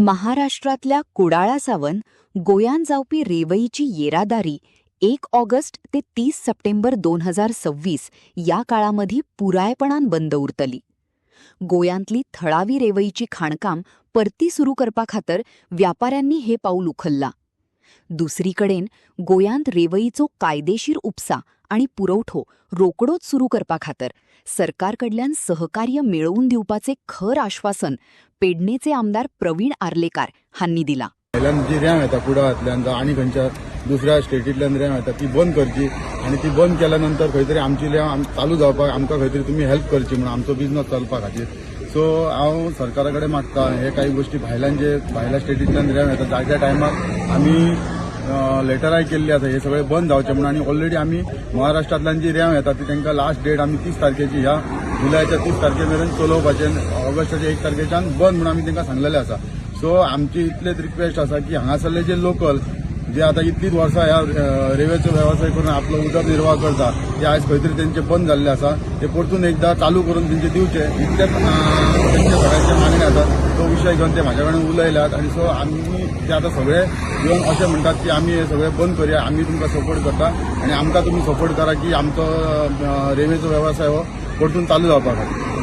महाराष्ट्रातल्या कुडाळा सावन गोंयान जावपी रेवईची येरादारी 1 ऑगस्ट ते 30 सप्टेंबर 2026 या काळामधी पुरायपणान बंद उरतली. गोंयांतली थळावी रेवईची खाणकाम परती सुरू करपा खातर व्यापाऱ्यांनी हे पाऊल उखल्ला. दुसरीकडेन गोंयांत रेवईचो कायदेशीर उपसा आणि पुरवठो रोकडोच सुरू करपा खातर सरकारकडल्यान सहकार्य मेळवून दिवपाचे खर आश्वासन पेडणेचे आमदार प्रवीण आर्लेकार हांनी दिला. जी रॅम येता कुडाळांतल्यान आनी खंयच्या दुसऱ्या स्टेटींतल्यान रॅम येता ती बंद करची आनी ती बंद केल्या नंतर खंय तरी आमची रॅम चालू जावपाक आमकां खंय तरी तुमी हेल्प करची म्हणून आमचो बिझनस चलपा खातीर. सो हांव सरकारा कडेन मागता हे काही गोष्टी भायल्या स्टेटींतल्यान रॅम येता ज्या ज्या टायमार आमी लेटराय केल्ली आसा हे सगळे बंद जावचे म्हणून आनी ऑलरेडी आमी महाराष्ट्रांतल्यान जी रॅम येता ती तांकां लास्ट डेट आमी 30 तारखेची ह्या जुलयाच्या 30 तारखे मेरेन चलोवपाचे, ऑगस्टाच्या 1 तारखेच्यान बंद म्हणून आमी तांकां सांगलेलें आसा. सो आमची इतलेच रिक्वेस्ट आसा की हांगासरले जे लोकल जे आता इतलीच वर्सां ह्या रेल्वेचो वेवसाय करून आपलो उदरनिर्वाह करता ते आयज खंय तरी तेंचे बंद जाल्ले आसा, ते परतून एकदां चालू करून तेंचे दिवचे इतलेच तेंचे सगळ्यांचे मागणी आसा. तो विशय घेवन ते म्हाज्या कडेन उलयल्यात आनी सो आमी ते आतां सगळे येवन अशें म्हणटात की आमी हे सगळे बंद करया, आमी तुमकां सपोर्ट करता आनी आमकां तुमी सपोर्ट करा की आमचो रेल्वेचो वेवसाय हो परतून चालू जावपा खातीर.